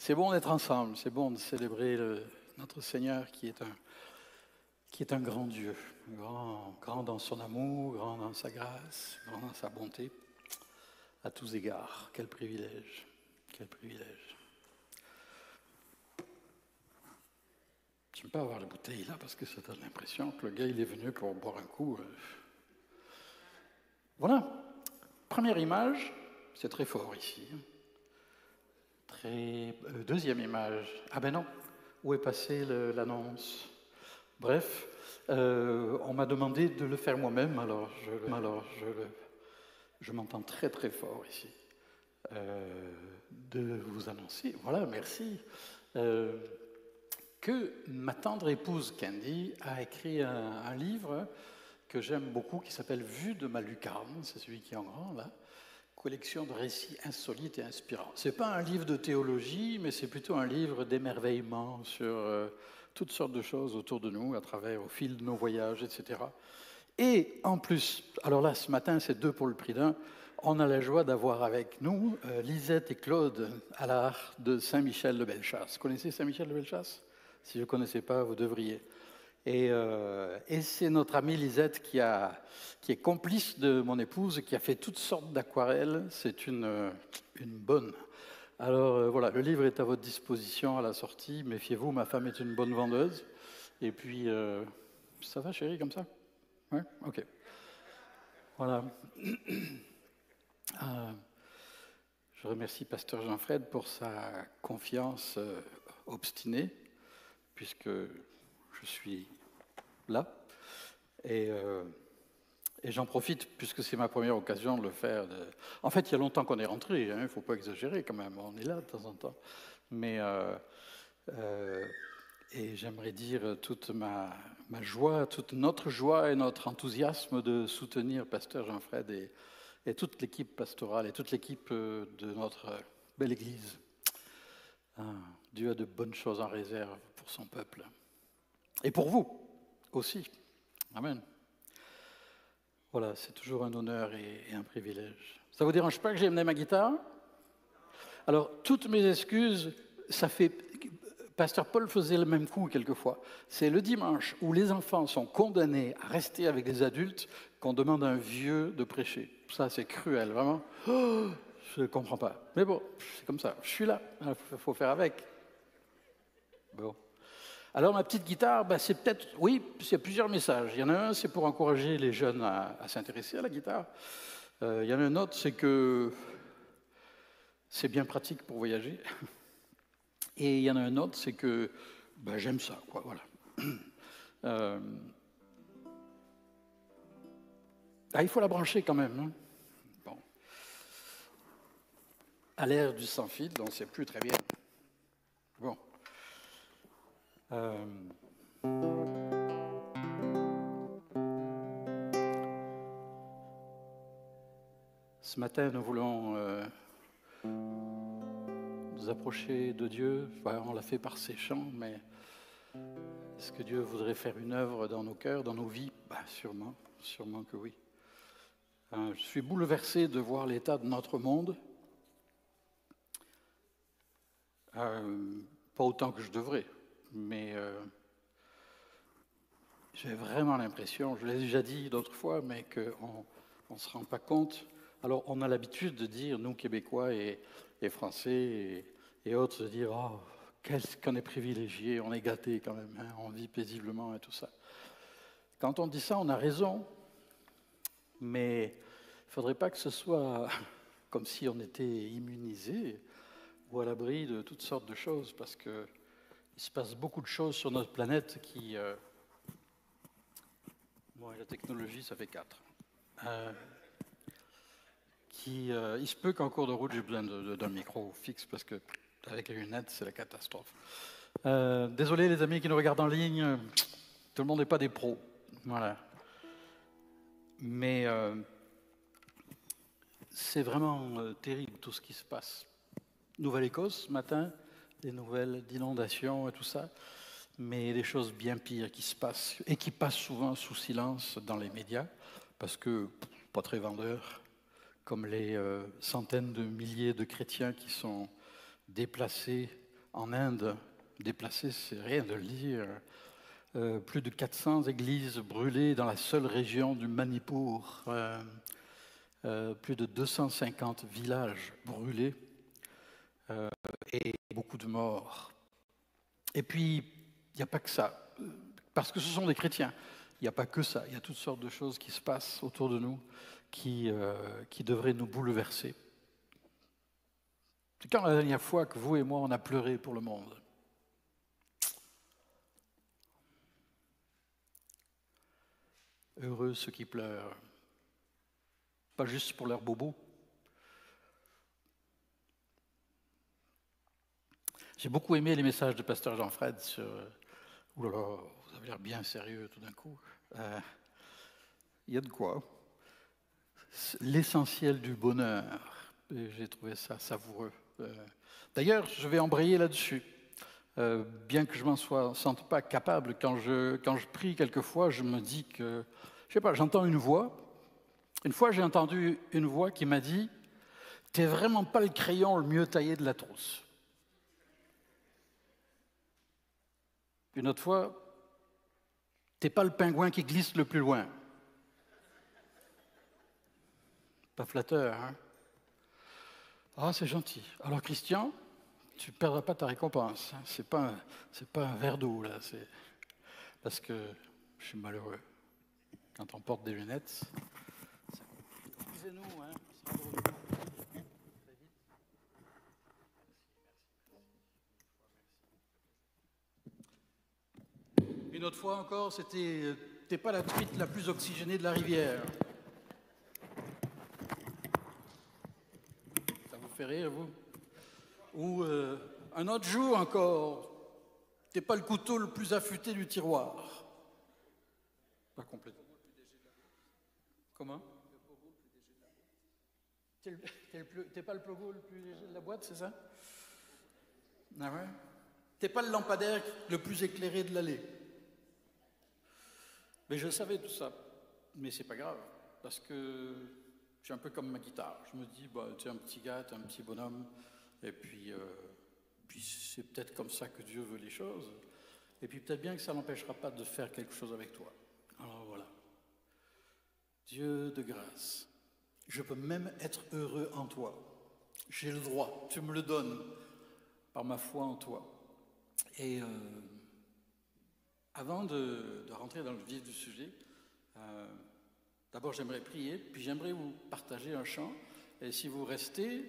C'est bon d'être ensemble, c'est bon de célébrer notre Seigneur qui est un grand Dieu, grand dans son amour, grand dans sa grâce, grand dans sa bonté, à tous égards. Quel privilège, quel privilège. Je n'aime pas avoir la bouteille là parce que ça donne l'impression que le gars il est venu pour boire un coup. Voilà, première image, c'est très fort ici. Deuxième image, ah ben non, où est passée l'annonce? Bref, on m'a demandé de le faire moi-même, alors je m'entends très très fort ici, de vous annoncer, voilà, merci, que ma tendre épouse Candy a écrit un livre que j'aime beaucoup, qui s'appelle Vue de ma lucarne, c'est celui qui est en grand là, collection de récits insolites et inspirants. Ce n'est pas un livre de théologie, mais c'est plutôt un livre d'émerveillement sur toutes sortes de choses autour de nous, au fil de nos voyages, etc. Et en plus, alors là, ce matin, c'est 2 pour le prix d'1, on a la joie d'avoir avec nous Lisette et Claude Allard de Saint-Michel-de-Bellechasse. Vous connaissez Saint-Michel-de-Bellechasse? Si vous ne connaissez pas, vous devriez. Et c'est notre amie Lisette qui est complice de mon épouse, qui a fait toutes sortes d'aquarelles. C'est une bonne. Alors voilà, le livre est à votre disposition à la sortie. Méfiez-vous, ma femme est une bonne vendeuse. Et puis, ça va chérie, comme ça? Ouais, ok. Voilà. Je remercie Pasteur Jean-Fred pour sa confiance obstinée, puisque je suis là. Et j'en profite, puisque c'est ma première occasion de le faire. En fait, il y a longtemps qu'on est rentré, il ne faut pas exagérer quand même, on est là de temps en temps. Mais, et j'aimerais dire toute ma joie, toute notre joie et notre enthousiasme de soutenir Pasteur Jean-Fred et toute l'équipe pastorale et toute l'équipe de notre belle Église. Dieu a de bonnes choses en réserve pour son peuple. Et pour vous aussi. Amen. Voilà, c'est toujours un honneur et un privilège. Ça vous dérange pas que j'ai amené ma guitare? Alors, toutes mes excuses, ça fait... Pasteur Paul faisait le même coup quelquefois. C'est le dimanche où les enfants sont condamnés à rester avec des adultes qu'on demande à un vieux de prêcher. Ça, c'est cruel, vraiment. Oh, je ne comprends pas. Mais bon, c'est comme ça. Je suis là. Il faut faire avec. Bon. Alors, ma petite guitare, c'est peut-être... Oui, il y a plusieurs messages. Il y en a un, c'est pour encourager les jeunes à s'intéresser à la guitare. Il y en a un autre, c'est que c'est bien pratique pour voyager. Et il y en a un autre, c'est que j'aime ça, quoi, voilà. Il faut la brancher quand même. Hein. Bon. À l'ère du sans-fil, on ne sait plus très bien. Bon. Ce matin, nous voulons nous approcher de Dieu. Enfin, on l'a fait par ses chants, mais est-ce que Dieu voudrait faire une œuvre dans nos cœurs, dans nos vies? Sûrement, sûrement que oui. Je suis bouleversé de voir l'état de notre monde. Pas autant que je devrais, mais j'ai vraiment l'impression, je l'ai déjà dit d'autres fois, mais qu'on ne se rend pas compte. Alors, on a l'habitude de dire, nous, Québécois et Français et autres, de dire « Oh, qu'est-ce qu'on est privilégié, on est gâté quand même, hein, on vit paisiblement et tout ça. » Quand on dit ça, on a raison, mais il ne faudrait pas que ce soit comme si on était immunisé ou à l'abri de toutes sortes de choses, parce qu'il se passe beaucoup de choses sur notre planète qui... la technologie, ça fait 4. Il se peut qu'en cours de route, j'ai besoin d'un micro fixe, parce que avec les lunettes, c'est la catastrophe. Désolé les amis qui nous regardent en ligne, tout le monde n'est pas des pros. Voilà. Mais c'est vraiment terrible tout ce qui se passe. Nouvelle-Écosse, ce matin, des nouvelles d'inondations et tout ça, mais des choses bien pires qui se passent et qui passent souvent sous silence dans les médias, parce que pas très vendeurs, comme les centaines de milliers de chrétiens qui sont déplacés en Inde, déplacé, c'est rien de le dire. Plus de 400 églises brûlées dans la seule région du Manipur. Plus de 250 villages brûlés et beaucoup de morts. Et puis, il n'y a pas que ça, parce que ce sont des chrétiens. Il n'y a pas que ça, il y a toutes sortes de choses qui se passent autour de nous qui devraient nous bouleverser. C'est quand la dernière fois que vous et moi, on a pleuré pour le monde? Heureux ceux qui pleurent, pas juste pour leurs bobos. J'ai beaucoup aimé les messages de pasteur Jean-Fred sur... Ouh là là, vous avez l'air bien sérieux tout d'un coup. Il y a de quoi. L'essentiel du bonheur. J'ai trouvé ça savoureux. D'ailleurs, je vais embrayer là-dessus. Bien que je m'en sente pas capable, quand je prie quelquefois, je me dis que, je sais pas, j'entends une voix. Une fois, j'ai entendu une voix qui m'a dit « T'es vraiment pas le crayon le mieux taillé de la trousse. » Une autre fois, « T'es pas le pingouin qui glisse le plus loin. » Pas flatteur, hein? Ah, c'est gentil. Alors, Christian, tu ne perdras pas ta récompense. Hein. C'est pas un verre d'eau, là. C'est parce que je suis malheureux. Quand on porte des lunettes, excusez-nous, hein. Une autre fois encore, c'était « T'es pas la truite la plus oxygénée de la rivière. » Ça vous fait rire, vous? Ou un autre jour encore, « T'es pas le couteau le plus affûté du tiroir. » Pas complètement. Comment? T'es pas le pogo le plus léger de la boîte, c'est ça? Ah ouais? T'es pas le lampadaire le plus éclairé de l'allée. Mais je savais tout ça, mais c'est pas grave, parce que je suis un peu comme ma guitare. Je me dis, bah, tu es un petit gars, tu es un petit bonhomme, et puis c'est peut-être comme ça que Dieu veut les choses. Et puis peut-être bien que ça n'empêchera pas de faire quelque chose avec toi. Alors voilà. Dieu de grâce, je peux même être heureux en toi. J'ai le droit, tu me le donnes par ma foi en toi. Et avant de rentrer dans le vif du sujet, d'abord j'aimerais prier, puis j'aimerais vous partager un chant. Et si vous restez,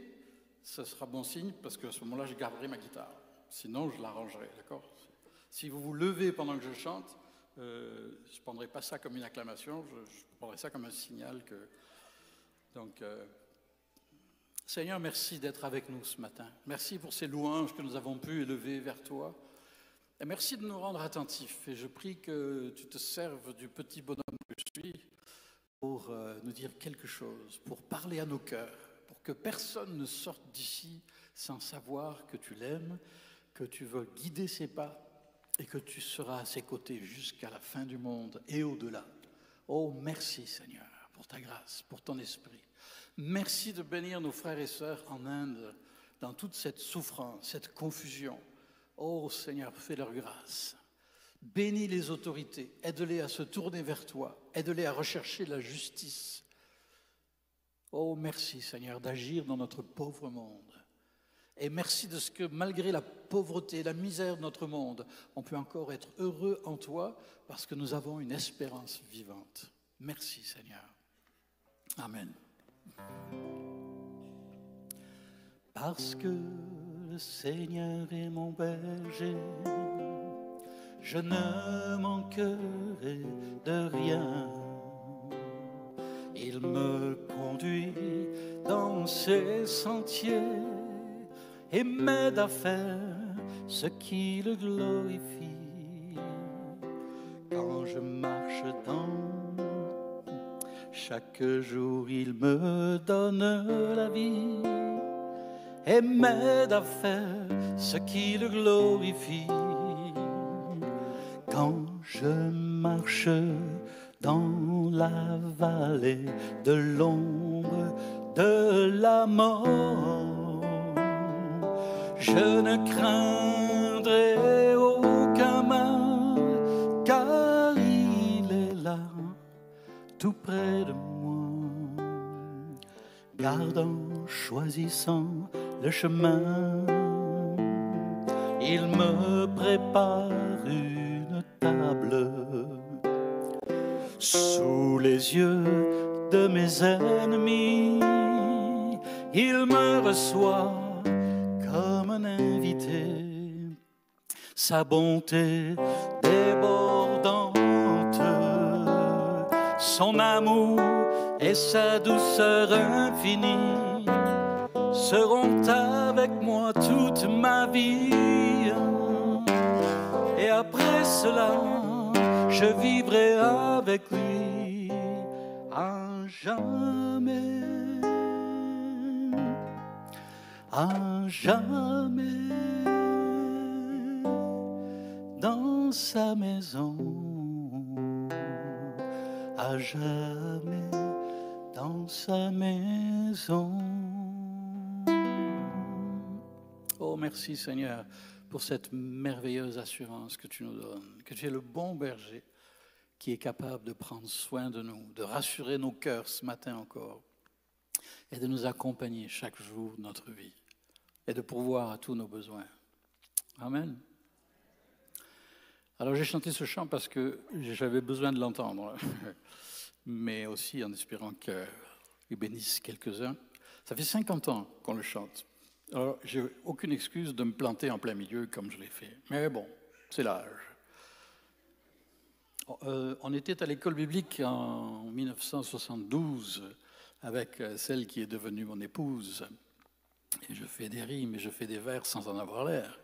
ce sera bon signe, parce qu'à ce moment-là, je garderai ma guitare. Sinon, je l'arrangerai, d'accord? Si vous vous levez pendant que je chante, je ne prendrai pas ça comme une acclamation, je prendrai ça comme un signal que... Donc, Seigneur, merci d'être avec nous ce matin. Merci pour ces louanges que nous avons pu élever vers toi. Et merci de nous rendre attentifs. Et je prie que tu te serves du petit bonhomme que je suis pour nous dire quelque chose, pour parler à nos cœurs, pour que personne ne sorte d'ici sans savoir que tu l'aimes, que tu veux guider ses pas et que tu seras à ses côtés jusqu'à la fin du monde et au-delà. Oh, merci Seigneur pour ta grâce, pour ton esprit. Merci de bénir nos frères et sœurs en Inde dans toute cette souffrance, cette confusion. Oh Seigneur, fais leur grâce. Bénis les autorités, aide-les à se tourner vers toi, aide-les à rechercher la justice. Oh merci Seigneur d'agir dans notre pauvre monde. Et merci de ce que malgré la pauvreté, la misère de notre monde, on peut encore être heureux en toi parce que nous avons une espérance vivante. Merci Seigneur. Amen. Parce que le Seigneur est mon berger, je ne manquerai de rien. Il me conduit dans ses sentiers et m'aide à faire ce qui le glorifie. Quand je marche dans chaque jour, il me donne la vie et m'aide à faire ce qui le glorifie. Quand je marche dans la vallée de l'ombre de la mort, je ne craindrai aucun mal, car il est là, tout près de moi, gardant, choisissant le chemin. Il me prépare une table sous les yeux de mes ennemis. Il me reçoit comme un invité, sa bonté débordante, son amour et sa douceur infinie seront avec moi toute ma vie. Et après cela, je vivrai avec lui à jamais, à jamais, dans sa maison, à jamais, dans sa maison. Oh, merci Seigneur pour cette merveilleuse assurance que tu nous donnes, que tu es le bon berger qui est capable de prendre soin de nous, de rassurer nos cœurs ce matin encore et de nous accompagner chaque jour de notre vie et de pourvoir à tous nos besoins. Amen. Alors j'ai chanté ce chant parce que j'avais besoin de l'entendre, mais aussi en espérant qu'il bénisse quelques-uns. Ça fait 50 ans qu'on le chante. Alors, j'ai aucune excuse de me planter en plein milieu comme je l'ai fait. Mais bon, c'est l'âge. On était à l'école biblique en 1972 avec celle qui est devenue mon épouse. Et je fais des rimes et je fais des vers sans en avoir l'air.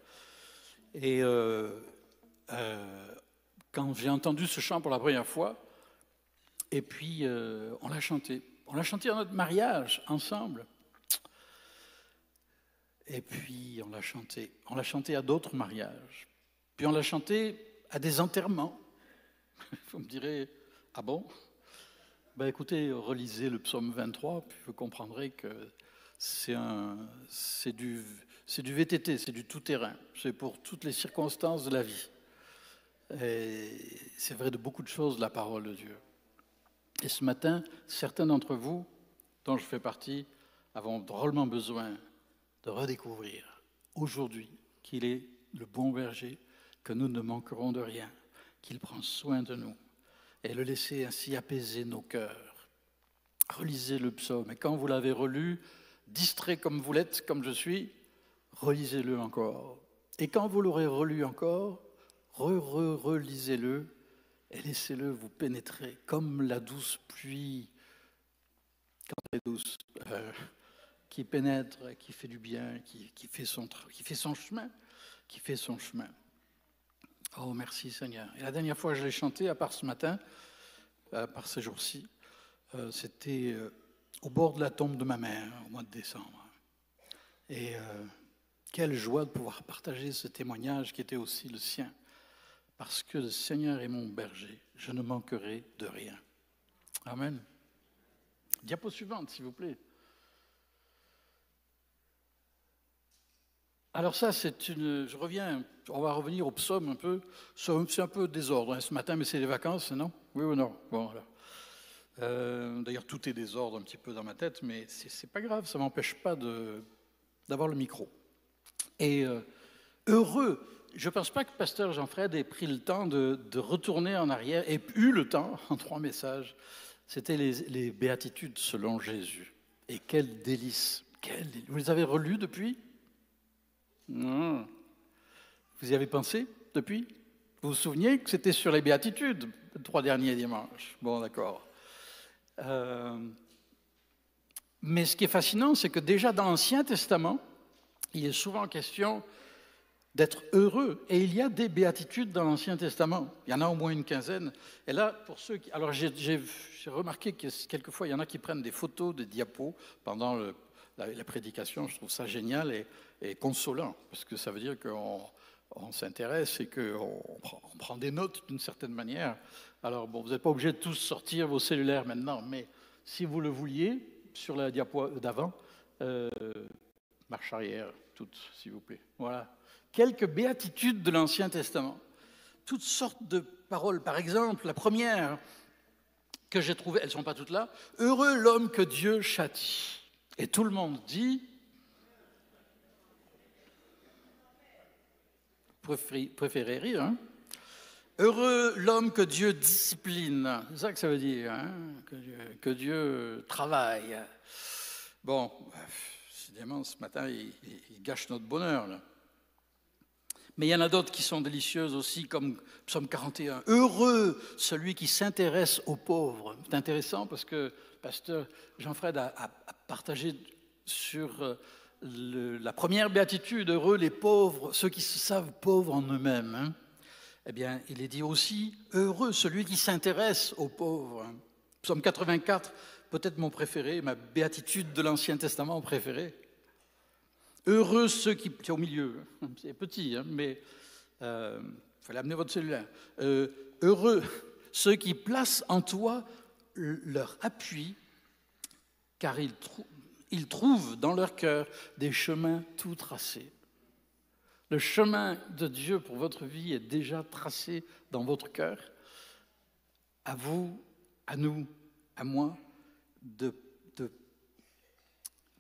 Et quand j'ai entendu ce chant pour la première fois, et puis on l'a chanté. On l'a chanté à notre mariage ensemble. Et puis on l'a chanté. On l'a chanté à d'autres mariages. Puis on l'a chanté à des enterrements. Vous me direz, ah bon? Ben écoutez, relisez le psaume 23, puis vous comprendrez que c'est du VTT, c'est du tout-terrain. C'est pour toutes les circonstances de la vie. Et c'est vrai de beaucoup de choses de la parole de Dieu. Et ce matin, certains d'entre vous, dont je fais partie, avons drôlement besoin de redécouvrir aujourd'hui qu'il est le bon berger, que nous ne manquerons de rien, qu'il prend soin de nous, et le laisser ainsi apaiser nos cœurs. Relisez le psaume, et quand vous l'avez relu, distrait comme vous l'êtes, comme je suis, relisez-le encore. Et quand vous l'aurez relu encore, relisez-le, et laissez-le vous pénétrer, comme la douce pluie, quand elle est douce, qui pénètre, qui fait du bien, qui fait son chemin. Oh, merci Seigneur. Et la dernière fois que je l'ai chanté, à part ce matin, par ces jours-ci, c'était au bord de la tombe de ma mère, au mois de décembre. Et quelle joie de pouvoir partager ce témoignage qui était aussi le sien. Parce que le Seigneur est mon berger, je ne manquerai de rien. Amen. Diapo suivante, s'il vous plaît. Alors ça, je reviens, on va revenir au psaume un peu. C'est un peu désordre hein, ce matin, mais c'est les vacances, non? Oui ou non? Bon, alors. D'ailleurs, tout est désordre un petit peu dans ma tête, mais c'est pas grave, ça m'empêche pas d'avoir le micro. Et heureux, je ne pense pas que Pasteur Jean-Fred ait pris le temps de retourner en arrière, et eu le temps, en 3 messages. C'était les béatitudes selon Jésus. Et quel délice! Vous les avez relus depuis? Non. Vous y avez pensé depuis? Vous vous souvenez que c'était sur les béatitudes, les 3 derniers dimanches? Bon, d'accord. Mais ce qui est fascinant, c'est que déjà dans l'Ancien Testament, il est souvent question d'être heureux. Et il y a des béatitudes dans l'Ancien Testament. Il y en a au moins une quinzaine. Et là, pour ceux qui... Alors, j'ai remarqué que quelquefois, il y en a qui prennent des photos, des diapos pendant la prédication. Je trouve ça génial et consolant, parce que ça veut dire qu'on s'intéresse et qu'on prend des notes d'une certaine manière. Alors, bon, vous n'êtes pas obligé de tous sortir vos cellulaires maintenant, mais si vous le vouliez, sur la diapo d'avant, marche arrière, toutes, s'il vous plaît. Voilà. Quelques béatitudes de l'Ancien Testament. Toutes sortes de paroles. Par exemple, la première que j'ai trouvée, elles ne sont pas toutes là. « Heureux l'homme que Dieu châtie ». Et tout le monde dit... Préférez rire, hein? Heureux l'homme que Dieu discipline. C'est ça que ça veut dire, hein? Que Dieu travaille. Bon, décidément, ce matin, il gâche notre bonheur, là. Mais il y en a d'autres qui sont délicieuses aussi, comme Psaume 41. Heureux celui qui s'intéresse aux pauvres. C'est intéressant parce que pasteur Jean-Fred a partagé sur la première béatitude, heureux les pauvres, ceux qui se savent pauvres en eux-mêmes. Hein. Eh bien, il est dit aussi, heureux celui qui s'intéresse aux pauvres. Psaume 84, peut-être mon préféré, ma béatitude de l'Ancien Testament préférée. Heureux ceux qui... C'est au milieu, c'est petit, hein, mais il fallait amener votre cellulaire. Heureux ceux qui placent en toi leur appui, car ils trouvent dans leur cœur des chemins tout tracés. Le chemin de Dieu pour votre vie est déjà tracé dans votre cœur. À vous, à nous, à moi, de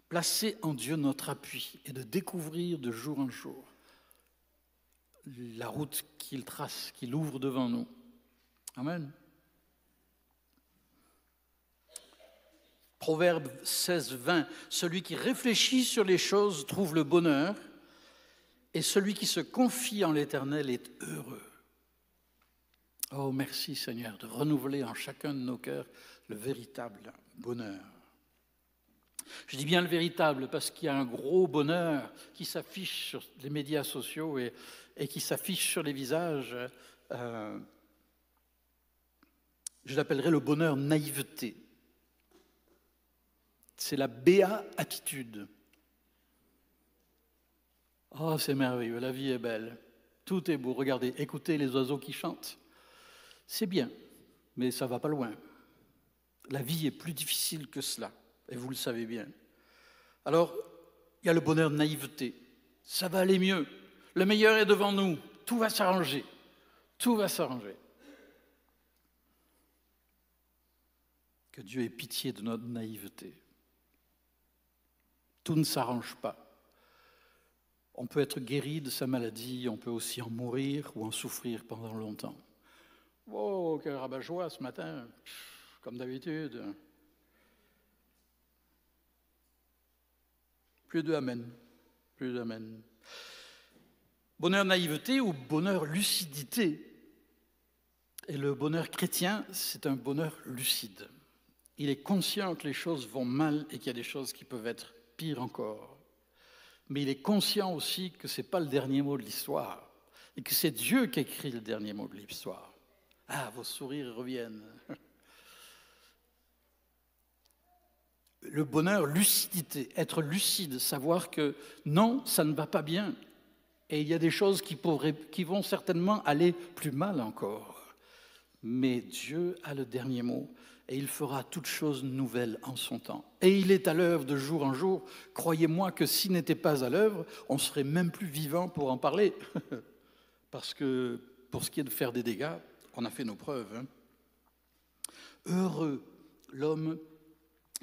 placer en Dieu notre appui et de découvrir de jour en jour la route qu'il trace, qu'il ouvre devant nous. Amen. Proverbe 16, 20. Celui qui réfléchit sur les choses trouve le bonheur, et celui qui se confie en l'Éternel est heureux. Oh, merci Seigneur de renouveler en chacun de nos cœurs le véritable bonheur. Je dis bien le véritable parce qu'il y a un gros bonheur qui s'affiche sur les médias sociaux et qui s'affiche sur les visages. Je l'appellerais le bonheur naïveté. C'est la béatitude. Oh, c'est merveilleux, la vie est belle. Tout est beau. Regardez, écoutez les oiseaux qui chantent. C'est bien, mais ça ne va pas loin. La vie est plus difficile que cela. Et vous le savez bien. Alors, il y a le bonheur de naïveté. Ça va aller mieux. Le meilleur est devant nous. Tout va s'arranger. Tout va s'arranger. Que Dieu ait pitié de notre naïveté. Tout ne s'arrange pas. On peut être guéri de sa maladie, on peut aussi en mourir ou en souffrir pendant longtemps. Oh, quel rabat-joie ce matin, comme d'habitude. Plus de amen, plus d'amen. Bonheur naïveté ou bonheur lucidité. Et le bonheur chrétien, c'est un bonheur lucide. Il est conscient que les choses vont mal et qu'il y a des choses qui peuvent être pires encore. Mais il est conscient aussi que ce n'est pas le dernier mot de l'histoire et que c'est Dieu qui écrit le dernier mot de l'histoire. Ah, vos sourires reviennent. Le bonheur, lucidité, être lucide, savoir que non, ça ne va pas bien. Et il y a des choses qui vont certainement aller plus mal encore. Mais Dieu a le dernier mot et il fera toutes choses nouvelles en son temps. Et il est à l'œuvre de jour en jour. Croyez-moi que s'il n'était pas à l'œuvre, on ne serait même plus vivant pour en parler. Parce que pour ce qui est de faire des dégâts, on a fait nos preuves. Hein. Heureux l'homme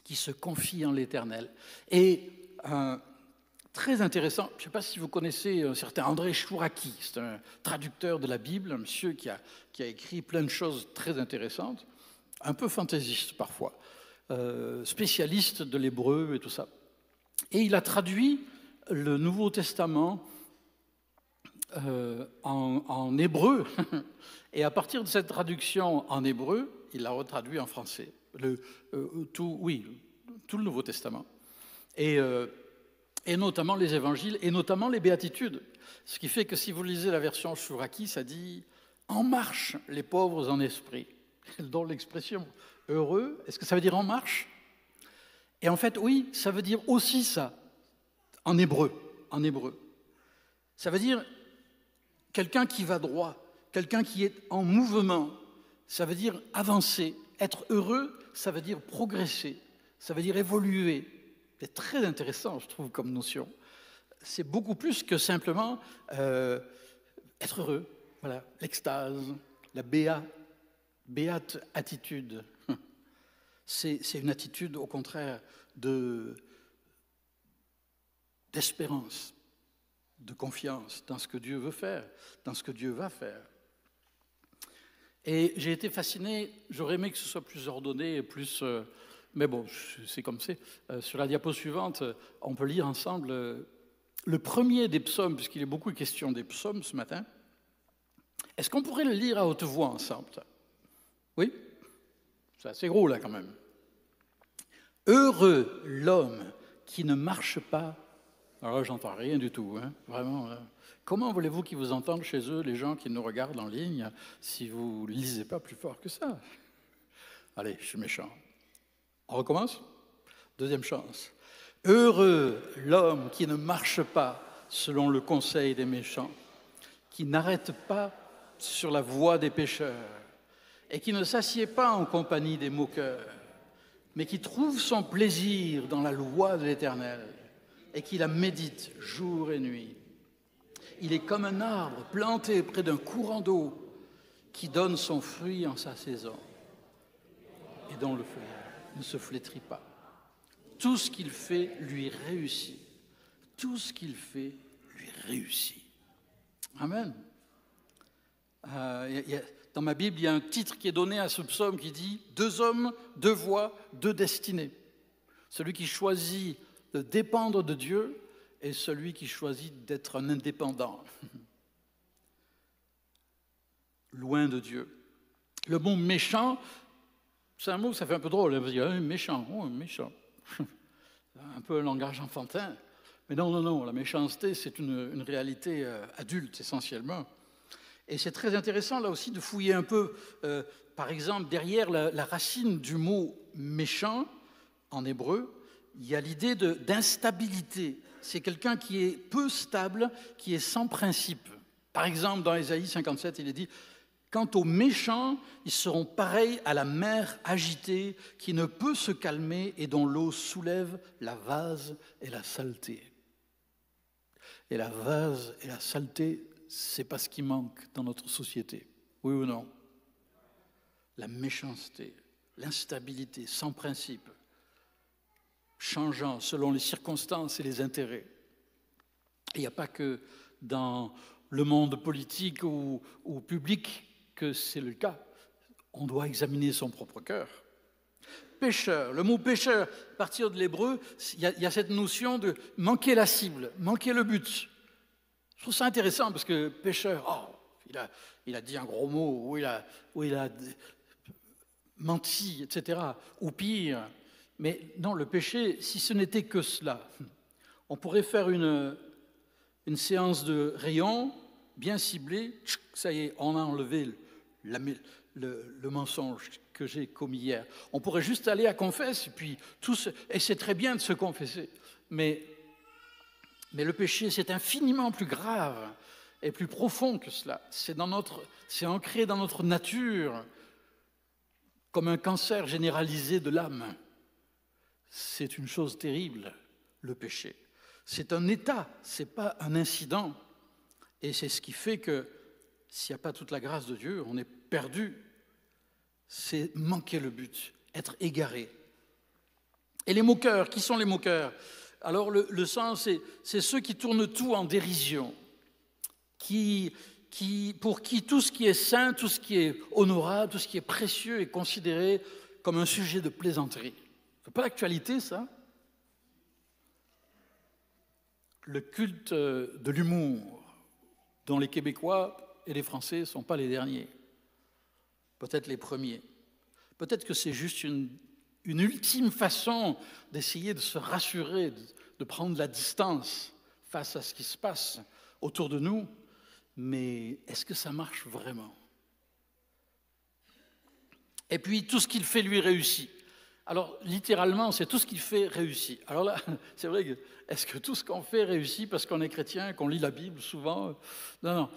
qui se confie en l'Éternel. Et très intéressant, je ne sais pas si vous connaissez un certain André Chouraki, c'est un traducteur de la Bible, un monsieur qui a écrit plein de choses très intéressantes, un peu fantaisiste parfois, spécialiste de l'hébreu et tout ça. Et il a traduit le Nouveau Testament en hébreu, et à partir de cette traduction en hébreu, il l'a retraduit en français. Tout le Nouveau Testament. Et notamment les évangiles, et notamment les béatitudes. Ce qui fait que si vous lisez la version Chouraki, ça dit « En marche les pauvres en esprit ». Dans l'expression « heureux », est-ce que ça veut dire « en marche » ? Et en fait, oui, ça veut dire aussi ça, en hébreu. Ça veut dire quelqu'un qui va droit, quelqu'un qui est en mouvement. Ça veut dire avancer. Être heureux, ça veut dire progresser, ça veut dire évoluer. C'est très intéressant, je trouve, comme notion. c'est beaucoup plus que simplement être heureux. Voilà, l'extase, la béate attitude. C'est une attitude, au contraire, d'espérance, de confiance dans ce que Dieu veut faire, dans ce que Dieu va faire. Et j'ai été fasciné, j'aurais aimé que ce soit plus ordonné et plus... mais bon, c'est comme c'est. Sur la diapo suivante, on peut lire ensemble le premier des psaumes, puisqu'il est beaucoup question des psaumes ce matin. Est-ce qu'on pourrait le lire à haute voix ensemble, ça? Oui? C'est assez gros là quand même. Heureux l'homme qui ne marche pas. Alors là, j'entends rien du tout, hein, vraiment. Comment voulez-vous qu'ils vous entendent chez eux, les gens qui nous regardent en ligne, si vous ne lisez pas plus fort que ça? Allez, je suis méchant. On recommence? Deuxième chance. Heureux l'homme qui ne marche pas selon le conseil des méchants, qui n'arrête pas sur la voie des pécheurs et qui ne s'assied pas en compagnie des moqueurs, mais qui trouve son plaisir dans la loi de l'Éternel et qui la médite jour et nuit. Il est comme un arbre planté près d'un courant d'eau qui donne son fruit en sa saison et dont le feuillage ne se flétrit pas. Tout ce qu'il fait lui réussit. Tout ce qu'il fait lui réussit. Amen. Dans ma Bible, il y a un titre qui est donné à ce psaume qui dit « Deux hommes, deux voies, deux destinées ». Celui qui choisit de dépendre de Dieu et celui qui choisit d'être un indépendant. Loin de Dieu. Le mot « méchant », c'est un mot, ça fait un peu drôle. Méchant, oh, méchant. Un peu un langage enfantin. Mais non, la méchanceté, c'est une réalité adulte essentiellement. Et c'est très intéressant là aussi de fouiller un peu, par exemple, derrière la racine du mot méchant, en hébreu, il y a l'idée d'instabilité. C'est quelqu'un qui est peu stable, qui est sans principe. Par exemple, dans Ésaïe 57, il est dit « Quant aux méchants, ils seront pareils à la mer agitée qui ne peut se calmer et dont l'eau soulève la vase et la saleté. » Et la vase et la saleté, c'est pas ce qui manque dans notre société. Oui ou non? La méchanceté, l'instabilité, sans principe, changeant selon les circonstances et les intérêts. Il n'y a pas que dans le monde politique ou public que c'est le cas. On doit examiner son propre cœur. Pécheur, le mot pécheur, à partir de l'hébreu, il y a cette notion de manquer la cible, manquer le but. Je trouve ça intéressant parce que pécheur, il a dit un gros mot, ou il a menti, etc. Ou pire. Mais non, le péché, si ce n'était que cela, on pourrait faire une séance de rayons bien ciblée. Ça y est, on a enlevé le mensonge que j'ai commis hier. On pourrait juste aller à confesse, et c'est très bien de se confesser. Mais le péché, c'est infiniment plus grave et plus profond que cela. C'est ancré dans notre nature comme un cancer généralisé de l'âme. C'est une chose terrible, le péché. C'est un état, ce n'est pas un incident. Et c'est ce qui fait que s'il n'y a pas toute la grâce de Dieu, on est perdu. C'est manquer le but, être égaré. Et les moqueurs, qui sont les moqueurs? Alors le sens, c'est ceux qui tournent tout en dérision, pour qui tout ce qui est saint, tout ce qui est honorable, tout ce qui est précieux est considéré comme un sujet de plaisanterie. C'est pas l'actualité, ça? Le culte de l'humour, dont les Québécois et les Français ne sont pas les derniers, peut-être les premiers. Peut-être que c'est juste une ultime façon d'essayer de se rassurer, de prendre la distance face à ce qui se passe autour de nous. Mais est-ce que ça marche vraiment? Et puis, tout ce qu'il fait lui réussit. Alors, littéralement, c'est tout ce qu'il fait réussit. Alors là, c'est vrai que, est-ce que tout ce qu'on fait réussit parce qu'on est chrétien, qu'on lit la Bible souvent? Non.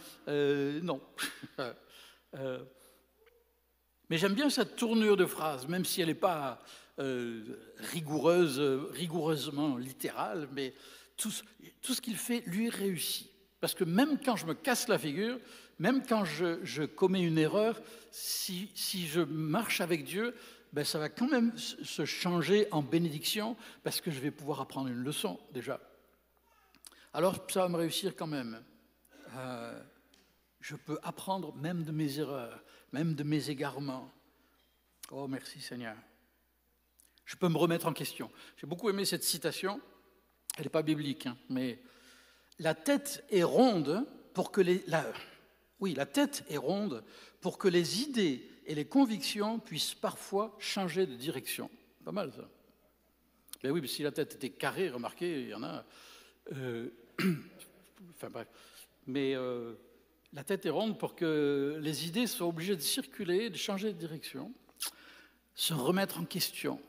Mais j'aime bien cette tournure de phrase, même si elle n'est pas rigoureusement littérale, mais tout ce qu'il fait lui réussit. Parce que même quand je me casse la figure, même quand je commets une erreur, si je marche avec Dieu, ben ça va quand même se changer en bénédiction parce que je vais pouvoir apprendre une leçon déjà. Alors ça va me réussir quand même. Je peux apprendre même de mes erreurs, même de mes égarements. Oh, merci Seigneur. Je peux me remettre en question. J'ai beaucoup aimé cette citation. Elle n'est pas biblique, hein, mais la tête est ronde pour que la tête est ronde pour que les idées et les convictions puissent parfois changer de direction. Pas mal ça. Mais oui, mais si la tête était carrée, remarquez, il y en a. Enfin bref. Mais la tête est ronde pour que les idées soient obligées de circuler, de changer de direction, se remettre en question.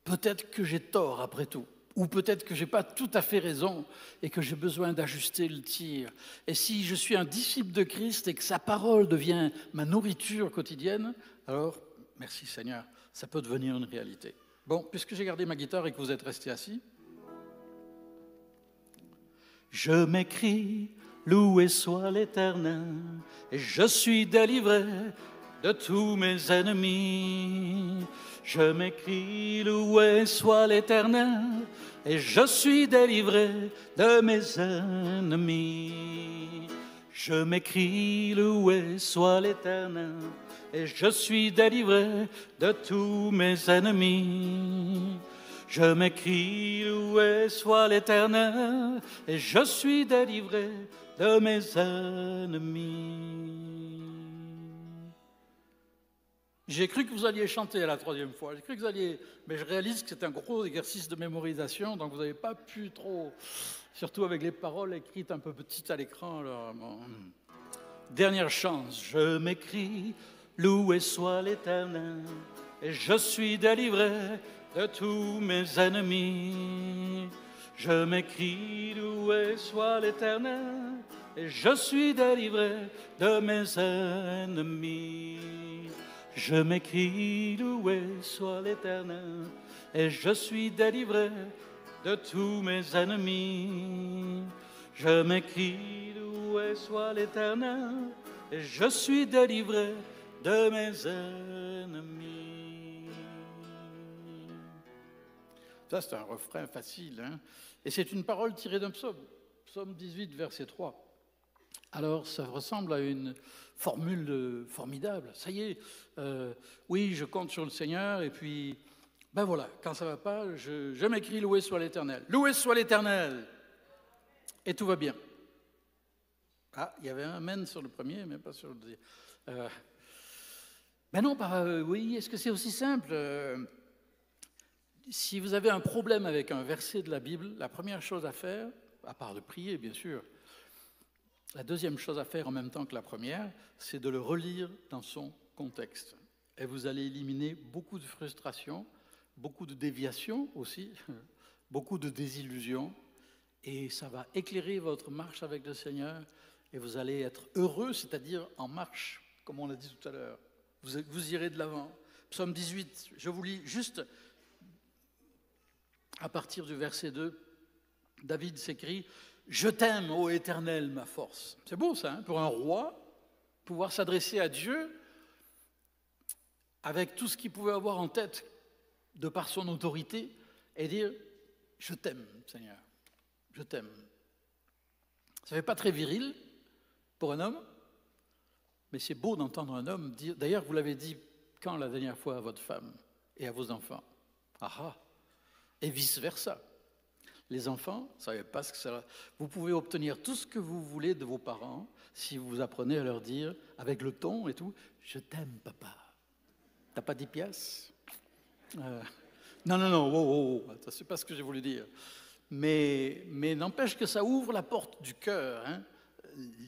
Peut-être que j'ai tort après tout. Ou peut-être que je n'ai pas tout à fait raison et que j'ai besoin d'ajuster le tir. Et si je suis un disciple de Christ et que sa parole devient ma nourriture quotidienne, alors, merci Seigneur, ça peut devenir une réalité. Bon, puisque j'ai gardé ma guitare et que vous êtes restés assis, je m'écris, loué soit l'Éternel, et je suis délivré de tous mes ennemis. Je m'écris, loué soit l'Éternel, et je suis délivré de mes ennemis. Je m'écris, loué soit l'Éternel, et je suis délivré de tous mes ennemis. Je m'écris, loué soit l'Éternel, et je suis délivré de mes ennemis. J'ai cru que vous alliez chanter la troisième fois. J'ai cru que vous alliez... Mais je réalise que c'est un gros exercice de mémorisation, donc vous n'avez pas pu trop... Surtout avec les paroles écrites un peu petites à l'écran. Alors, bon. Dernière chance. Je m'écris, loué soit l'Éternel, et je suis délivré de tous mes ennemis. Je m'écris, loué soit l'Éternel, et je suis délivré de mes ennemis. Je m'écris, loué soit l'Éternel, et je suis délivré de tous mes ennemis. Je m'écris, loué soit l'Éternel, et je suis délivré de mes ennemis. Ça, c'est un refrain facile, hein? Et c'est une parole tirée d'un psaume, psaume 18, verset 3. Alors, ça ressemble à une formule formidable. Ça y est, oui, je compte sur le Seigneur, et puis, ben voilà, quand ça ne va pas, je m'écris loué soit l'Éternel. Loué soit l'Éternel! Et tout va bien. Ah, il y avait un amen sur le premier, mais pas sur le deuxième. Ben non, oui, est-ce que c'est aussi simple? Si vous avez un problème avec un verset de la Bible, la première chose à faire, à part de prier, bien sûr, la deuxième chose à faire en même temps que la première, c'est de le relire dans son contexte. Et vous allez éliminer beaucoup de frustration, beaucoup de déviations aussi, beaucoup de désillusions, et ça va éclairer votre marche avec le Seigneur, et vous allez être heureux, c'est-à-dire en marche, comme on l'a dit tout à l'heure. Vous irez de l'avant. Psaume 18, je vous lis juste à partir du verset 2, David s'écrie « Je t'aime, ô Éternel, ma force ». C'est beau ça, hein, pour un roi, pouvoir s'adresser à Dieu avec tout ce qu'il pouvait avoir en tête de par son autorité et dire « Je t'aime, Seigneur, je t'aime ». Ça ne fait pas très viril pour un homme, mais c'est beau d'entendre un homme dire... D'ailleurs, vous l'avez dit quand la dernière fois à votre femme et à vos enfants? Ah ah. Et vice-versa. Les enfants, vous ne savez pas ce que ça... Vous pouvez obtenir tout ce que vous voulez de vos parents si vous apprenez à leur dire, avec le ton et tout, « Je t'aime, papa. T'as pas 10 piastres ?» Non, wow, c'est pas ce que j'ai voulu dire. Mais n'empêche que ça ouvre la porte du cœur, hein,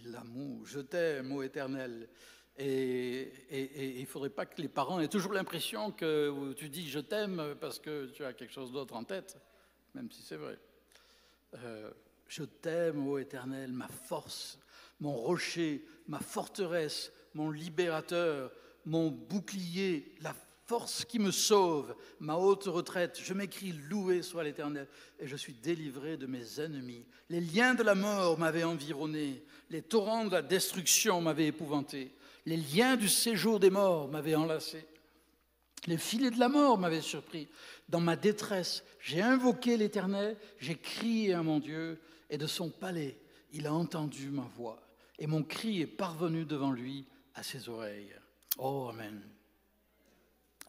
l'amour, « Je t'aime, ô Éternel ». Et il ne faudrait pas que les parents aient toujours l'impression que tu dis « je t'aime » parce que tu as quelque chose d'autre en tête, même si c'est vrai. Je t'aime, ô Éternel, ma force, mon rocher, ma forteresse, mon libérateur, mon bouclier, la force qui me sauve, ma haute retraite. Je m'écrie, loué soit l'Éternel, et je suis délivré de mes ennemis. Les liens de la mort m'avaient environné, les torrents de la destruction m'avaient épouvanté, les liens du séjour des morts m'avaient enlacé. Les filets de la mort m'avaient surpris. Dans ma détresse, j'ai invoqué l'Éternel, j'ai crié à mon Dieu, et de son palais, il a entendu ma voix, et mon cri est parvenu devant lui à ses oreilles. Oh, Amen.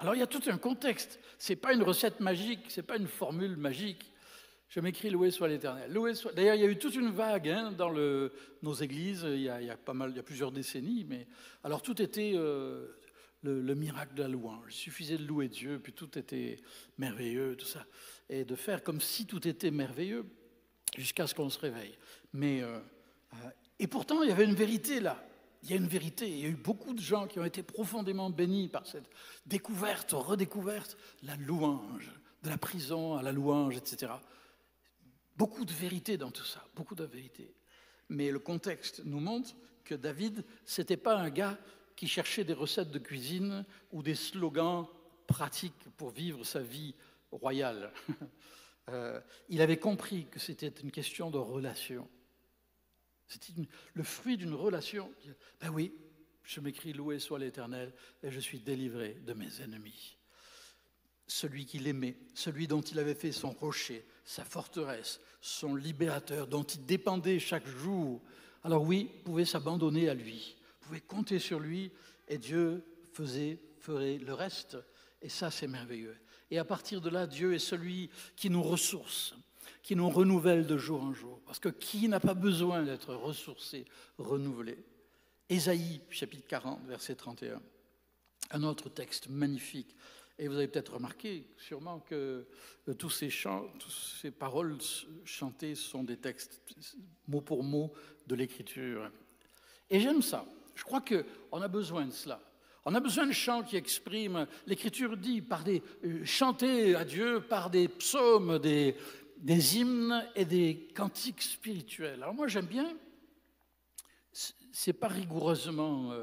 Alors, il y a tout un contexte. Ce n'est pas une recette magique, ce n'est pas une formule magique. Je m'écris loué soit l'Éternel. D'ailleurs, il y a eu toute une vague dans nos églises, il y a plusieurs décennies, mais alors tout était le miracle de la louange. Il suffisait de louer Dieu, puis tout était merveilleux, tout ça. Et de faire comme si tout était merveilleux jusqu'à ce qu'on se réveille. Et pourtant, il y avait une vérité là. Il y a une vérité. Il y a eu beaucoup de gens qui ont été profondément bénis par cette découverte, redécouverte, la louange, de la prison à la louange, etc. Beaucoup de vérité dans tout ça, beaucoup de vérité. Mais le contexte nous montre que David, ce n'était pas un gars qui cherchait des recettes de cuisine ou des slogans pratiques pour vivre sa vie royale. Il avait compris que c'était une question de relation. C'était le fruit d'une relation. Ben oui, je m'écris loué soit l'Éternel et je suis délivré de mes ennemis. Celui qu'il aimait, celui dont il avait fait son rocher, sa forteresse, son libérateur, dont il dépendait chaque jour. Alors oui, pouvait s'abandonner à lui, pouvait compter sur lui et Dieu ferait le reste. Et ça, c'est merveilleux. Et à partir de là, Dieu est celui qui nous ressource, qui nous renouvelle de jour en jour. Parce que qui n'a pas besoin d'être ressourcé, renouvelé? Ésaïe, chapitre 40, verset 31. Un autre texte magnifique. Et vous avez peut-être remarqué, sûrement, que tous ces chants, toutes ces paroles chantées sont des textes, mot pour mot, de l'Écriture. Et j'aime ça. Je crois qu'on a besoin de cela. On a besoin de chants qui expriment, l'Écriture dit, chanter à Dieu par des psaumes, des hymnes et des cantiques spirituels. Alors moi j'aime bien, c'est pas rigoureusement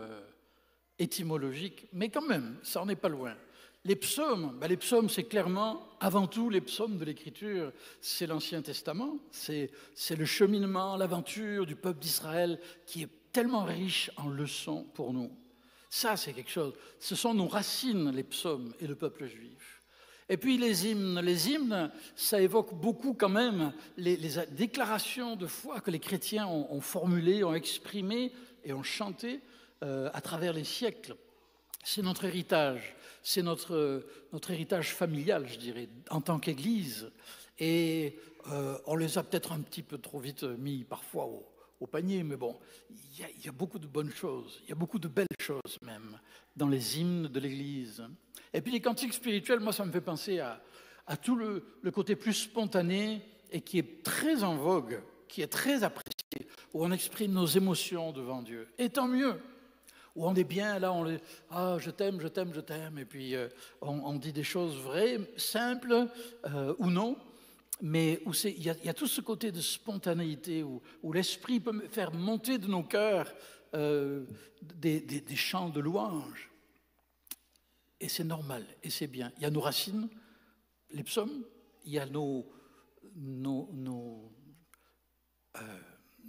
étymologique, mais quand même, ça en est pas loin. Les psaumes, c'est clairement, avant tout, les psaumes de l'Écriture, c'est l'Ancien Testament, c'est le cheminement, l'aventure du peuple d'Israël qui est tellement riche en leçons pour nous. Ça, c'est quelque chose. Ce sont nos racines, les psaumes et le peuple juif. Et puis les hymnes, ça évoque beaucoup quand même les déclarations de foi que les chrétiens ont formulées, ont exprimées et ont chantées à travers les siècles. C'est notre héritage, c'est notre héritage familial, je dirais, en tant qu'Église. Et on les a peut-être un petit peu trop vite mis parfois au panier, mais bon, il y a beaucoup de bonnes choses, il y a beaucoup de belles choses même dans les hymnes de l'Église. Et puis les cantiques spirituels, moi ça me fait penser à tout le côté plus spontané et qui est très en vogue, qui est très apprécié, où on exprime nos émotions devant Dieu. Et tant mieux, où on est bien, là je t'aime, je t'aime, je t'aime, et puis on dit des choses vraies, simples ou non, mais où il y a tout ce côté de spontanéité où l'esprit peut faire monter de nos cœurs des chants de louange. Et c'est normal, et c'est bien. Il y a nos racines, les psaumes, il y a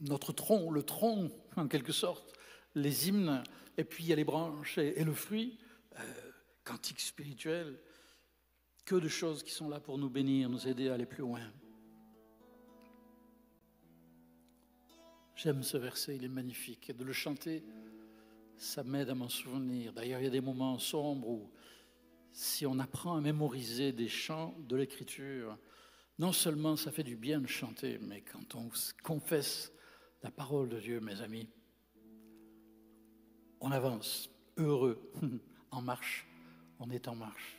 notre tronc, le tronc en quelque sorte, les hymnes, et puis il y a les branches et le fruit, cantiques spirituels. Que de choses qui sont là pour nous bénir, nous aider à aller plus loin. J'aime ce verset, il est magnifique. Et de le chanter, ça m'aide à m'en souvenir. D'ailleurs, il y a des moments sombres où, si on apprend à mémoriser des chants de l'Écriture, non seulement ça fait du bien de chanter, mais quand on confesse la parole de Dieu, mes amis, on avance, heureux, en marche, on est en marche.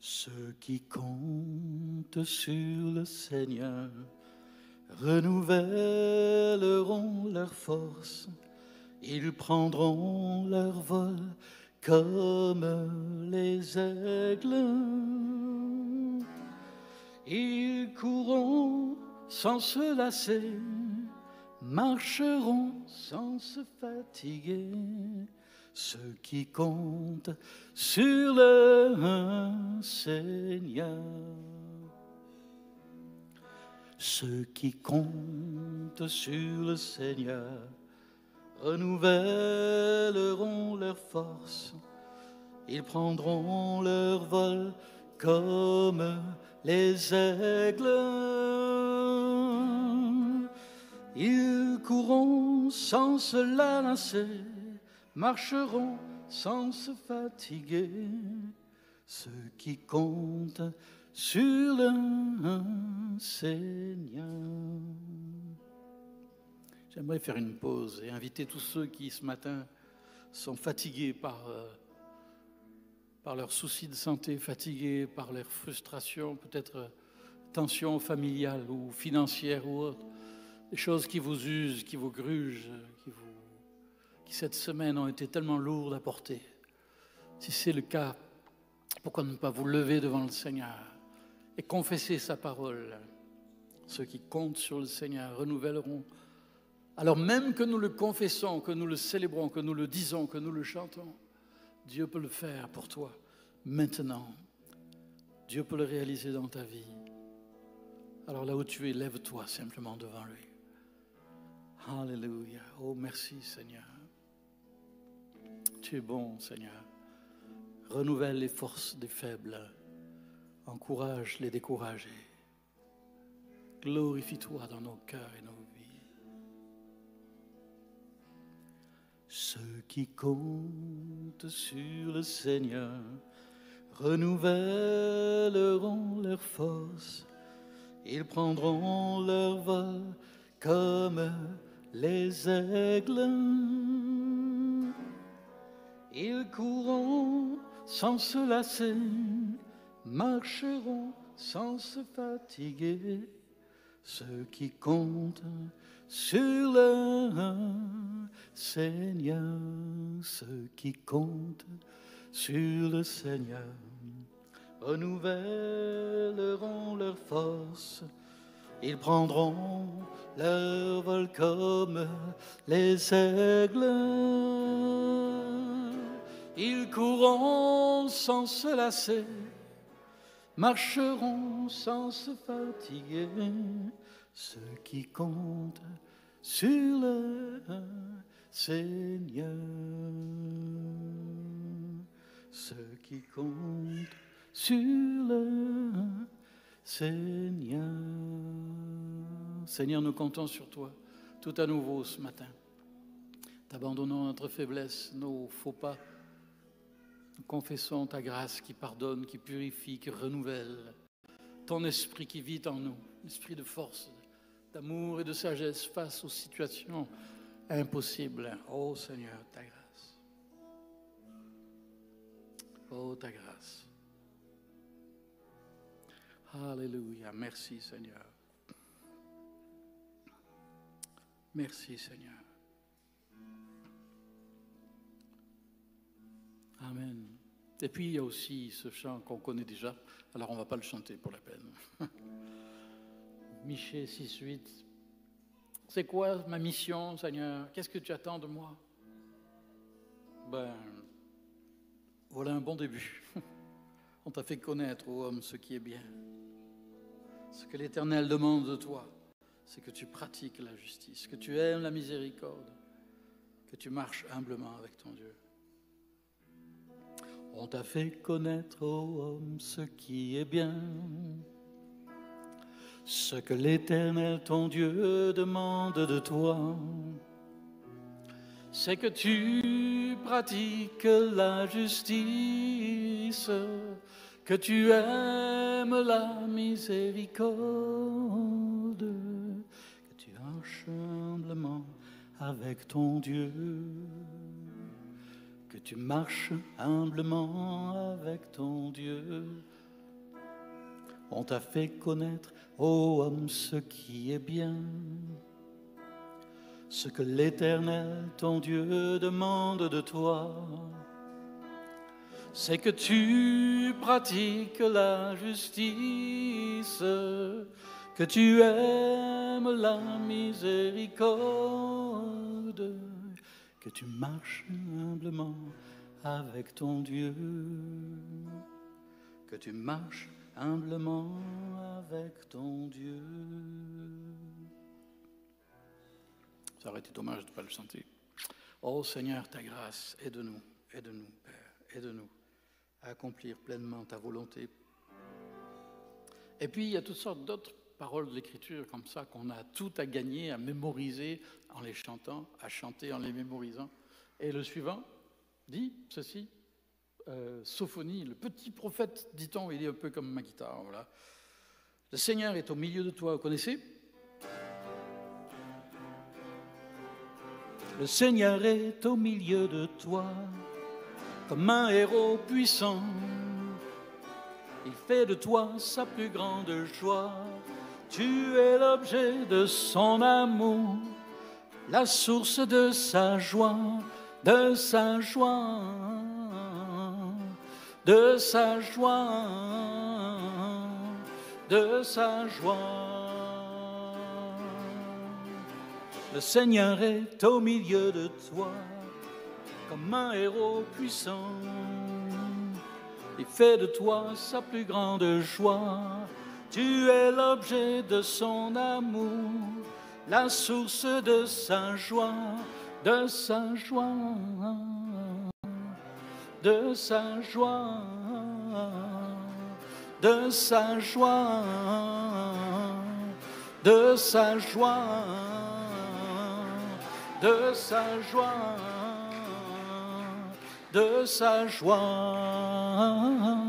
Ceux qui comptent sur le Seigneur renouvelleront leur force, ils prendront leur vol comme les aigles. Ils courront sans se lasser, marcheront sans se fatiguer. Ce qui compte sur le Seigneur. Ceux qui comptent sur le Seigneur renouvelleront leur force. Ils prendront leur vol comme les aigles. Ils courront sans se lasser, marcheront sans se fatiguer. Ceux qui comptent sur le Seigneur. J'aimerais faire une pause et inviter tous ceux qui ce matin sont fatigués par leurs soucis de santé, fatigués par leurs frustrations, peut-être tensions familiales ou financières ou autres, des choses qui vous usent, qui vous grugent, qui cette semaine ont été tellement lourdes à porter. Si c'est le cas, pourquoi ne pas vous lever devant le Seigneur et confesser sa parole? Ceux qui comptent sur le Seigneur renouvelleront. Alors même que nous le confessons, que nous le célébrons, que nous le disons, que nous le chantons, Dieu peut le faire pour toi maintenant. Dieu peut le réaliser dans ta vie. Alors là où tu es, lève-toi simplement devant lui. Alléluia. Oh, merci Seigneur. Tu es bon, Seigneur. Renouvelle les forces des faibles. Encourage les découragés. Glorifie-toi dans nos cœurs et nos vies. Ceux qui comptent sur le Seigneur renouvelleront leurs forces. Ils prendront leur vol comme les aigles. Ils courront sans se lasser, marcheront sans se fatiguer. Ceux qui comptent sur le Seigneur, ceux qui comptent sur le Seigneur, renouvelleront leur force. Ils prendront leur vol comme les aigles. Ils courront sans se lasser, marcheront sans se fatiguer. Ceux qui comptent sur le Seigneur, ceux qui comptent sur le Seigneur. Seigneur, nous comptons sur toi tout à nouveau ce matin. T'abandonnons notre faiblesse, nos faux pas. Nous confessons ta grâce qui pardonne, qui purifie, qui renouvelle. Ton esprit qui vit en nous, l'esprit de force, d'amour et de sagesse face aux situations impossibles. Oh Seigneur, ta grâce. Oh ta grâce. Alléluia. Merci Seigneur. Merci Seigneur. Amen. Et puis il y a aussi ce chant qu'on connaît déjà, alors on ne va pas le chanter pour la peine. Michée 6-8. C'est quoi ma mission, Seigneur? Qu'est-ce que tu attends de moi? Ben, voilà un bon début. On t'a fait connaître, ô homme, ce qui est bien. Ce que l'Éternel demande de toi, c'est que tu pratiques la justice, que tu aimes la miséricorde, que tu marches humblement avec ton Dieu. On t'a fait connaître, ô homme, ce qui est bien. Ce que l'Éternel, ton Dieu, demande de toi, c'est que tu pratiques la justice, que tu aimes la miséricorde, que tu marches humblement avec ton Dieu, que tu marches humblement avec ton Dieu. On t'a fait connaître, ô homme, ce qui est bien. Ce que l'Éternel, ton Dieu, demande de toi, c'est que tu pratiques la justice, que tu aimes la miséricorde, que tu marches humblement avec ton Dieu, que tu marches humblement avec ton Dieu. Ça aurait été dommage de ne pas le chanter. Oh Seigneur, ta grâce, aide-nous, aide-nous, Père, aide-nous à accomplir pleinement ta volonté. Et puis, il y a toutes sortes d'autres paroles de l'Écriture comme ça qu'on a tout à gagner, à mémoriser en les chantant, à chanter en les mémorisant. Et le suivant dit ceci, Sophonie, le petit prophète, dit-on, il est un peu comme ma guitare, voilà. Le Seigneur est au milieu de toi, vous connaissez ? Le Seigneur est au milieu de toi, comme un héros puissant. Il fait de toi sa plus grande joie. Tu es l'objet de son amour, la source de sa joie, de sa joie, de sa joie, de sa joie. Le Seigneur est au milieu de toi, comme un héros puissant. Il fait de toi sa plus grande joie. Tu es l'objet de son amour, la source de sa joie, de sa joie, de sa joie, de sa joie, de sa joie, de sa joie, de sa joie,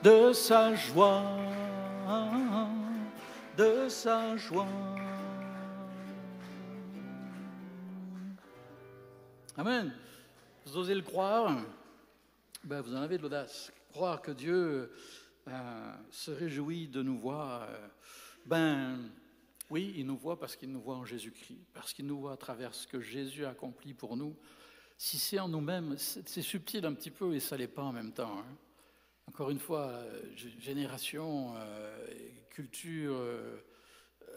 de sa joie, de sa joie. Amen. Vous osez le croire? Ben, vous en avez de l'audace. Croire que Dieu se réjouit de nous voir. Oui, il nous voit parce qu'il nous voit en Jésus-Christ, parce qu'il nous voit à travers ce que Jésus a accompli pour nous. Si c'est en nous-mêmes, c'est subtil un petit peu et ça ne l'est pas en même temps. Hein. Encore une fois, génération, culture,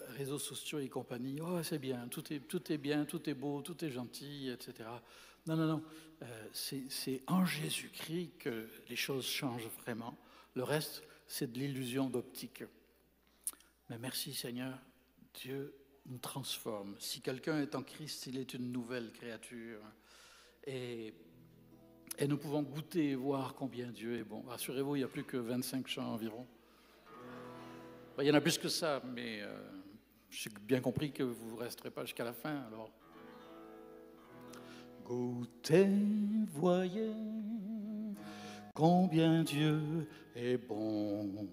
réseaux sociaux et compagnie, oh c'est bien, tout est bien, tout est beau, tout est gentil, etc. Non, non, non, c'est en Jésus-Christ que les choses changent vraiment. Le reste, c'est de l'illusion d'optique. Mais merci Seigneur, Dieu nous transforme. Si quelqu'un est en Christ, il est une nouvelle créature. Et nous pouvons goûter et voir combien Dieu est bon. Rassurez-vous, il n'y a plus que 25 chants environ. Il y en a plus que ça, mais j'ai bien compris que vous ne resterez pas jusqu'à la fin. Alors, goûtez, voyez combien Dieu est bon.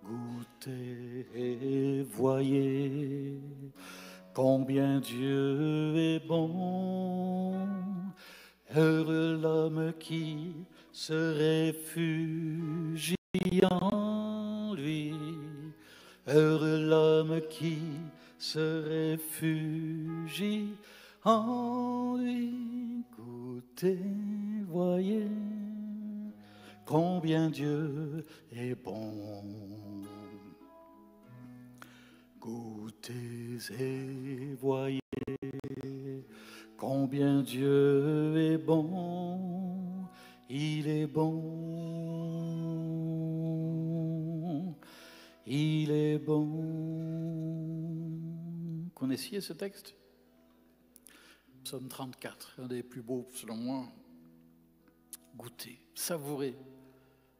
Goûtez et voyez combien Dieu est bon. Heureux l'homme qui se réfugie en lui. Heureux l'homme qui se réfugie en lui. Goûtez, voyez combien Dieu est bon. Goûtez et voyez combien Dieu est bon. Il est bon. Il est bon. Connaissiez ce texte? Psaume 34, un des plus beaux selon moi. Goûtez, savourez.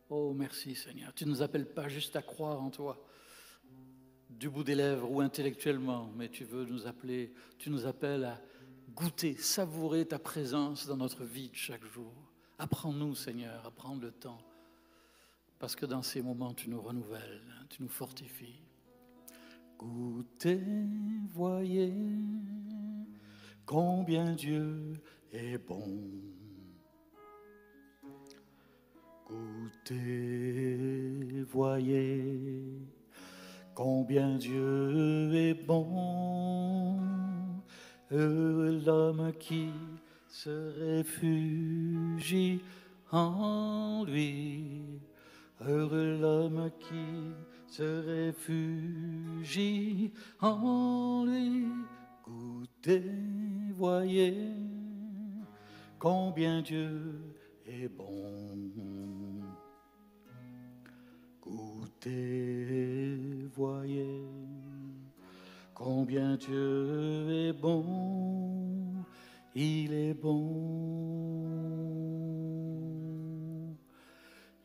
Oh, merci Seigneur. Tu ne nous appelles pas juste à croire en toi, du bout des lèvres ou intellectuellement, mais tu nous appelles à goûter, savourer ta présence dans notre vie de chaque jour. Apprends-nous, Seigneur, à prendre le temps, parce que dans ces moments, tu nous renouvelles, tu nous fortifies. Goûtez, voyez combien Dieu est bon. Goûtez, voyez combien Dieu est bon. Heureux l'homme qui se réfugie en lui. Heureux l'homme qui se réfugie en lui. Goûtez voyez combien Dieu est bon. Goûtez, voyez combien Dieu est bon. Il est bon.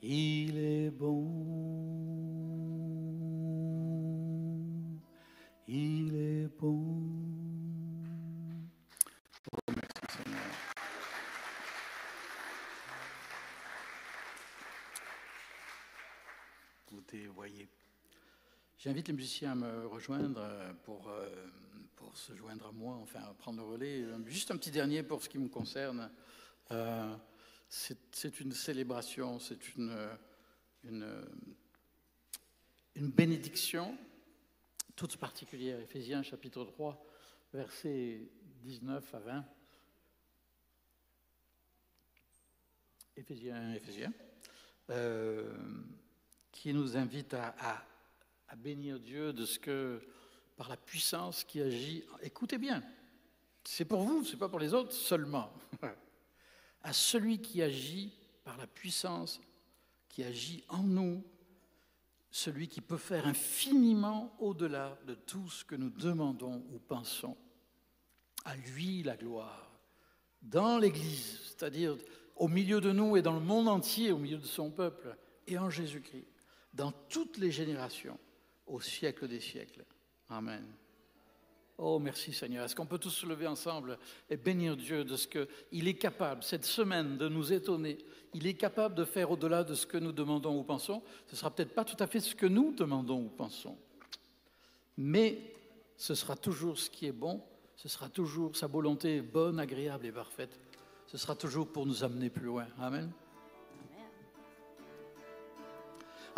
Il est bon. Il est bon. Merci Seigneur. Écoutez, voyez. J'invite les musiciens à me rejoindre pour se joindre à moi, enfin à prendre le relais. Juste un petit dernier pour ce qui me concerne. C'est une célébration, c'est une bénédiction toute particulière. Éphésiens chapitre 3, versets 19 à 20. Éphésiens. Qui nous invite à bénir Dieu de ce que, par la puissance qui agit, écoutez bien, c'est pour vous, c'est pas pour les autres seulement, à celui qui agit par la puissance qui agit en nous, celui qui peut faire infiniment au-delà de tout ce que nous demandons ou pensons. À lui la gloire, dans l'Église, c'est-à-dire au milieu de nous et dans le monde entier, au milieu de son peuple, et en Jésus-Christ, dans toutes les générations, au siècle des siècles. Amen. Oh, merci Seigneur. Est-ce qu'on peut tous se lever ensemble et bénir Dieu de ce qu'il est capable, cette semaine, de nous étonner. Il est capable de faire au-delà de ce que nous demandons ou pensons. Ce ne sera peut-être pas tout à fait ce que nous demandons ou pensons. Mais ce sera toujours ce qui est bon. Ce sera toujours sa volonté bonne, agréable et parfaite. Ce sera toujours pour nous amener plus loin. Amen.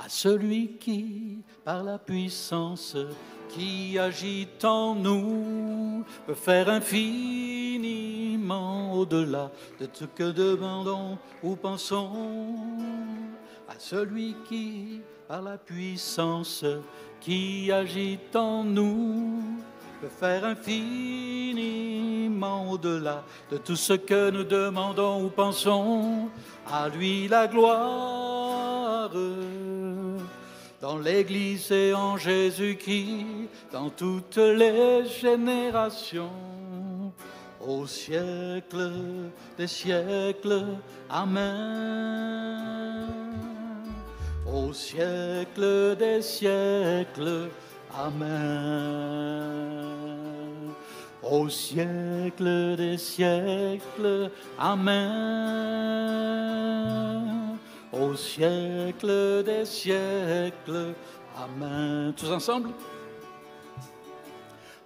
À celui qui, par la puissance qui agit en nous, peut faire infiniment au-delà de ce que demandons ou pensons. À celui qui, par la puissance qui agit en nous, peut faire infiniment au-delà de tout ce que nous demandons ou pensons. À lui la gloire, dans l'Église et en Jésus-Christ, dans toutes les générations, au siècle des siècles. Amen. Au siècle des siècles. Amen. Au siècle des siècles. Amen. Au siècle des siècles. Amen. Tous ensemble.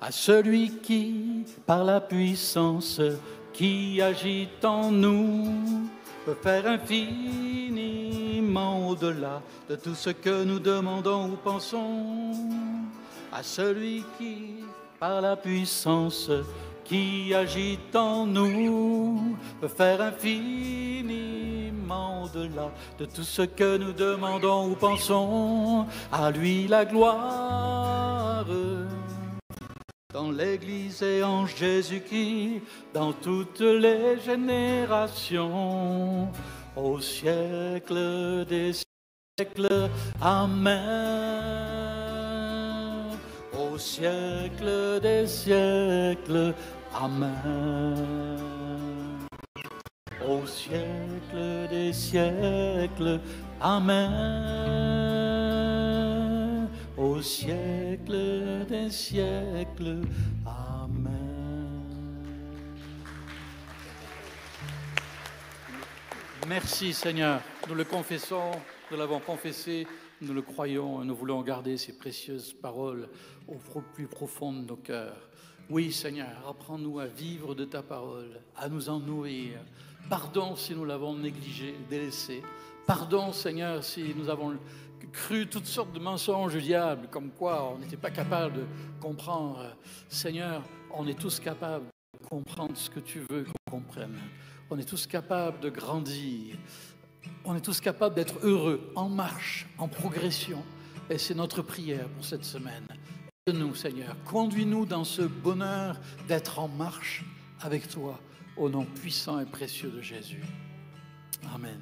À celui qui, par la puissance qui agit en nous, peut faire infiniment au-delà de tout ce que nous demandons ou pensons. À celui qui, par la puissance qui agit en nous, peut faire infiniment au-delà de tout ce que nous demandons ou pensons. À lui la gloire, dans l'Église et en Jésus-Christ, dans toutes les générations, au siècle des siècles. Amen. Au siècle des siècles. Amen. Au siècle des siècles. Amen. Au siècle des siècles. Amen. Merci Seigneur. Nous le confessons, nous l'avons confessé, nous le croyons et nous voulons garder ces précieuses paroles au plus profond de nos cœurs. Oui Seigneur, apprends-nous à vivre de ta parole, à nous en nourrir. Pardon si nous l'avons négligé, délaissé. Pardon Seigneur si nous avons cru toutes sortes de mensonges du diable, comme quoi on n'était pas capable de comprendre. Seigneur, on est tous capables de comprendre ce que tu veux qu'on comprenne. On est tous capables de grandir. On est tous capables d'être heureux, en marche, en progression. Et c'est notre prière pour cette semaine. nous, Seigneur. Conduis-nous dans ce bonheur d'être en marche avec toi, au nom puissant et précieux de Jésus. Amen.